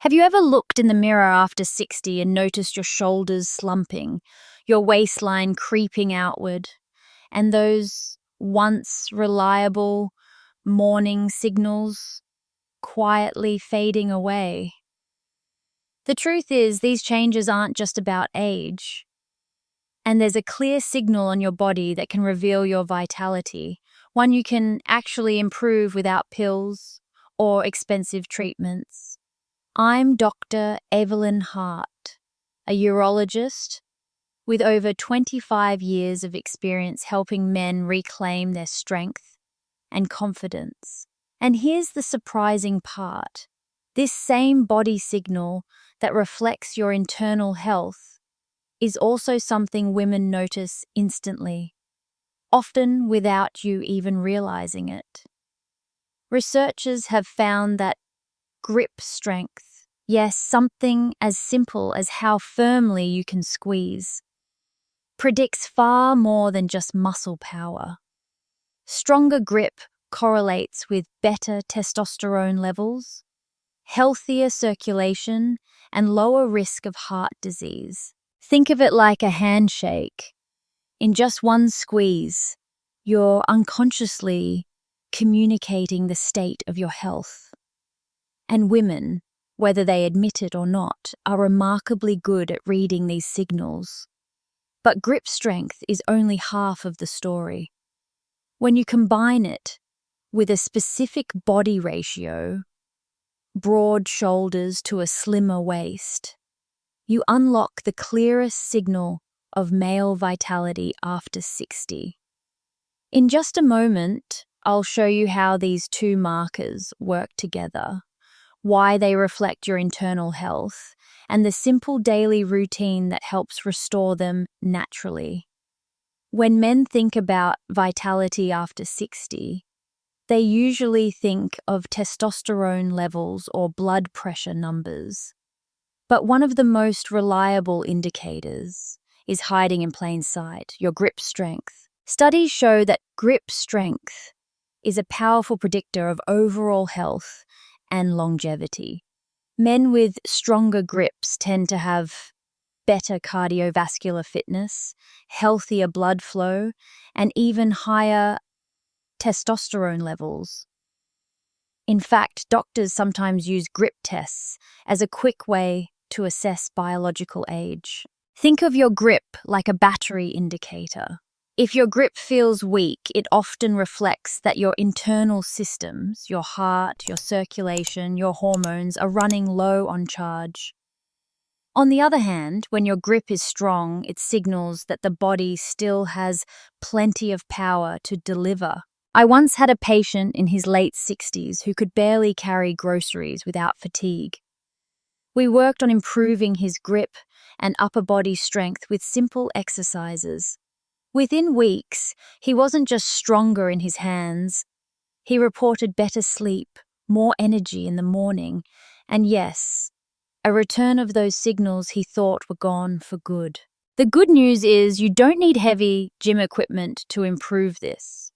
Have you ever looked in the mirror after 60 and noticed your shoulders slumping, your waistline creeping outward, and those once reliable morning signals quietly fading away? The truth is, these changes aren't just about age, and there's a clear signal on your body that can reveal your vitality, one you can actually improve without pills or expensive treatments. I'm Dr. Evelyn Hart, a urologist with over 25 years of experience helping men reclaim their strength and confidence. And here's the surprising part. This same body signal that reflects your internal health is also something women notice instantly, often without you even realizing it. Researchers have found that grip strength, yes, something as simple as how firmly you can squeeze, predicts far more than just muscle power. Stronger grip correlates with better testosterone levels, healthier circulation, and lower risk of heart disease. Think of it like a handshake. In just one squeeze, you're unconsciously communicating the state of your health. And women, whether they admit it or not, are remarkably good at reading these signals. But grip strength is only half of the story. When you combine it with a specific body ratio, broad shoulders to a slimmer waist, you unlock the clearest signal of male vitality after 60. In just a moment, I'll show you how these two markers work together, why they reflect your internal health, and the simple daily routine that helps restore them naturally. When men think about vitality after 60, they usually think of testosterone levels or blood pressure numbers. But one of the most reliable indicators is hiding in plain sight, your grip strength. Studies show that grip strength is a powerful predictor of overall health and longevity. Men with stronger grips tend to have better cardiovascular fitness, healthier blood flow, and even higher testosterone levels. In fact, doctors sometimes use grip tests as a quick way to assess biological age. Think of your grip like a battery indicator. If your grip feels weak, it often reflects that your internal systems, your heart, your circulation, your hormones, are running low on charge. On the other hand, when your grip is strong, it signals that the body still has plenty of power to deliver. I once had a patient in his late 60s who could barely carry groceries without fatigue. We worked on improving his grip and upper body strength with simple exercises. Within weeks, he wasn't just stronger in his hands. He reported better sleep, more energy in the morning, and yes, a return of those signals he thought were gone for good. The good news is you don't need heavy gym equipment to improve this.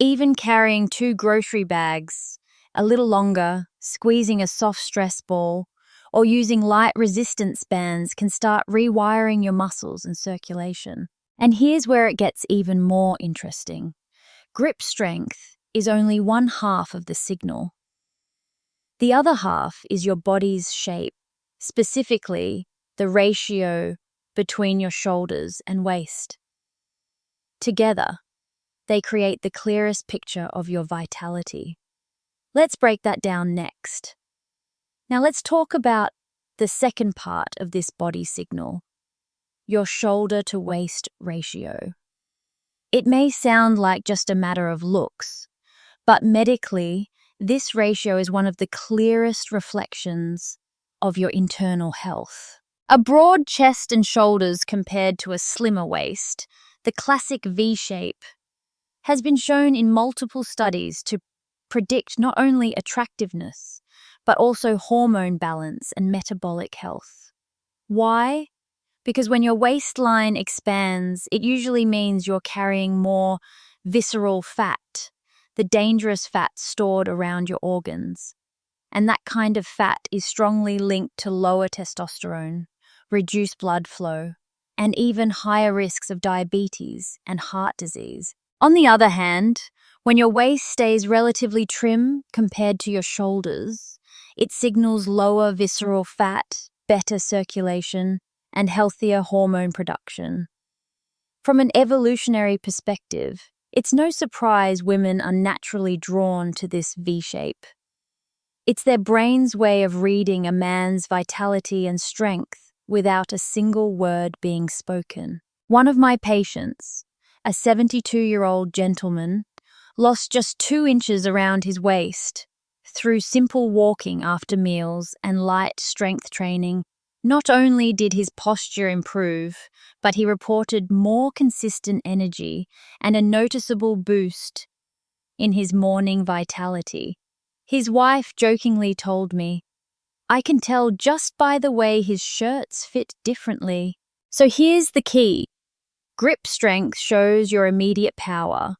Even carrying 2 grocery bags, a little longer, squeezing a soft stress ball, or using light resistance bands can start rewiring your muscles and circulation. And here's where it gets even more interesting. Grip strength is only one half of the signal. The other half is your body's shape, specifically the ratio between your shoulders and waist. Together, they create the clearest picture of your vitality. Let's break that down next. Now let's talk about the second part of this body signal, your shoulder to waist ratio. It may sound like just a matter of looks, but medically, this ratio is one of the clearest reflections of your internal health. A broad chest and shoulders compared to a slimmer waist, the classic V shape, has been shown in multiple studies to predict not only attractiveness, but also hormone balance and metabolic health. Why? Because when your waistline expands, it usually means you're carrying more visceral fat, the dangerous fat stored around your organs. And that kind of fat is strongly linked to lower testosterone, reduced blood flow, and even higher risks of diabetes and heart disease. On the other hand, when your waist stays relatively trim compared to your shoulders, it signals lower visceral fat, better circulation, and healthier hormone production. From an evolutionary perspective, it's no surprise women are naturally drawn to this V shape. It's their brain's way of reading a man's vitality and strength without a single word being spoken. One of my patients, a 72-year-old gentleman, lost just 2 inches around his waist through simple walking after meals and light strength training. Not only did his posture improve, but he reported more consistent energy and a noticeable boost in his morning vitality. His wife jokingly told me, "I can tell just by the way his shirts fit differently." So here's the key. Grip strength shows your immediate power,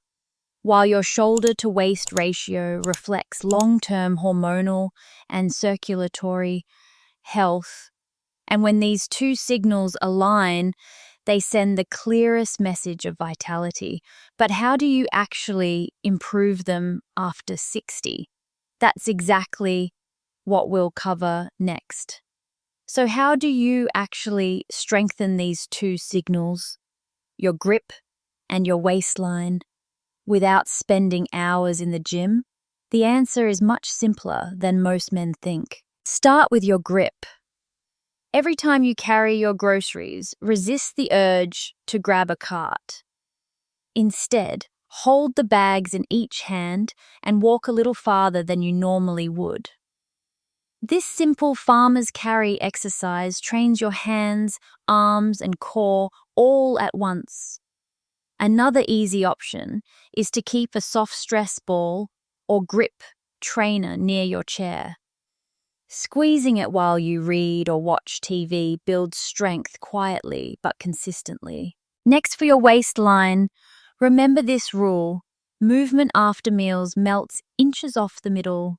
while your shoulder-to-waist ratio reflects long-term hormonal and circulatory health. And when these two signals align, they send the clearest message of vitality. But how do you actually improve them after 60? That's exactly what we'll cover next. So how do you actually strengthen these two signals, your grip and your waistline, without spending hours in the gym? The answer is much simpler than most men think. Start with your grip. Every time you carry your groceries, resist the urge to grab a cart. Instead, hold the bags in each hand and walk a little farther than you normally would. This simple farmer's carry exercise trains your hands, arms, and core all at once. Another easy option is to keep a soft stress ball or grip trainer near your chair. Squeezing it while you read or watch TV builds strength quietly but consistently. Next, for your waistline, remember this rule: movement after meals melts inches off the middle.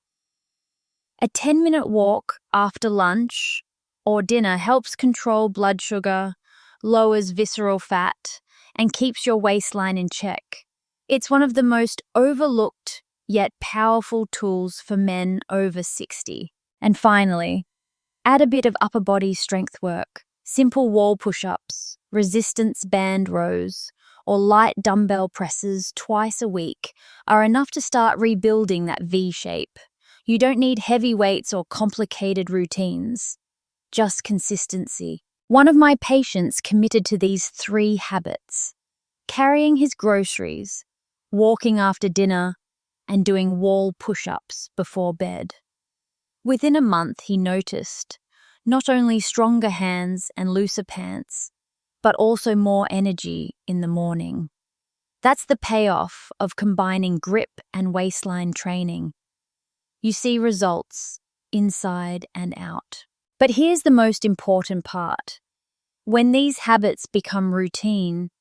A 10-minute walk after lunch or dinner helps control blood sugar, lowers visceral fat, and keeps your waistline in check. It's one of the most overlooked yet powerful tools for men over 60. And finally, add a bit of upper body strength work. Simple wall push-ups, resistance band rows, or light dumbbell presses twice a week are enough to start rebuilding that V shape. You don't need heavy weights or complicated routines, just consistency. One of my patients committed to these 3 habits: carrying his groceries, walking after dinner, and doing wall push-ups before bed. Within a month, he noticed not only stronger hands and looser pants, but also more energy in the morning. That's the payoff of combining grip and waistline training. You see results inside and out. But here's the most important part. When these habits become routine,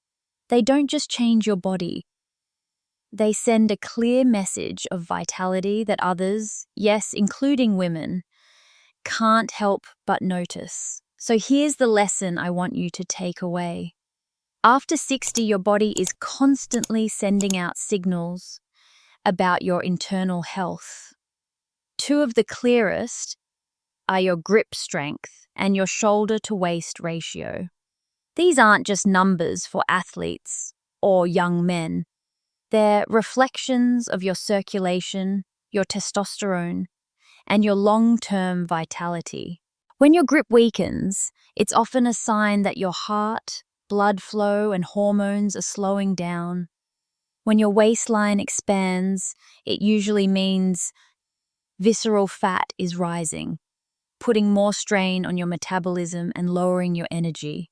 they don't just change your body. They send a clear message of vitality that others, yes, including women, can't help but notice. So here's the lesson I want you to take away. After 60, your body is constantly sending out signals about your internal health. 2 of the clearest are your grip strength and your shoulder-to-waist ratio. These aren't just numbers for athletes or young men. They're reflections of your circulation, your testosterone, and your long-term vitality. When your grip weakens, it's often a sign that your heart, blood flow, and hormones are slowing down. When your waistline expands, it usually means visceral fat is rising, putting more strain on your metabolism and lowering your energy.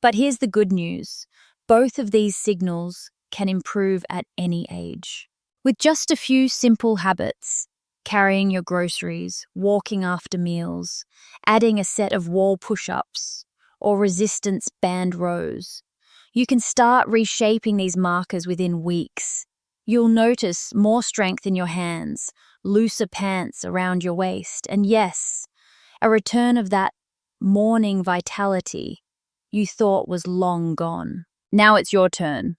But here's the good news. Both of these signals can improve at any age. With just a few simple habits, carrying your groceries, walking after meals, adding a set of wall push-ups, or resistance band rows, you can start reshaping these markers within weeks. You'll notice more strength in your hands, looser pants around your waist, and yes, a return of that morning vitality you thought was long gone. Now it's your turn.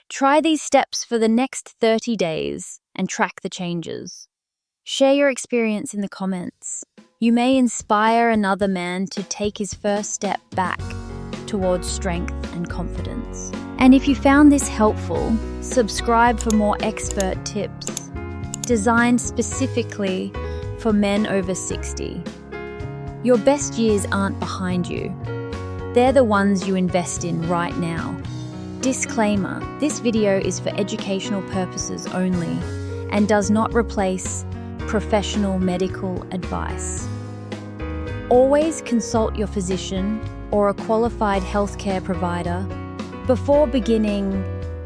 Try these steps for the next 30 days and track the changes. Share your experience in the comments. You may inspire another man to take his first step back towards strength and confidence. And if you found this helpful, subscribe for more expert tips designed specifically for men over 60. Your best years aren't behind you. They're the ones you invest in right now. Disclaimer: this video is for educational purposes only and does not replace professional medical advice. Always consult your physician or a qualified healthcare provider before beginning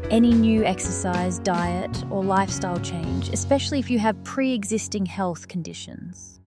any new exercise, diet, or lifestyle change, especially if you have pre-existing health conditions.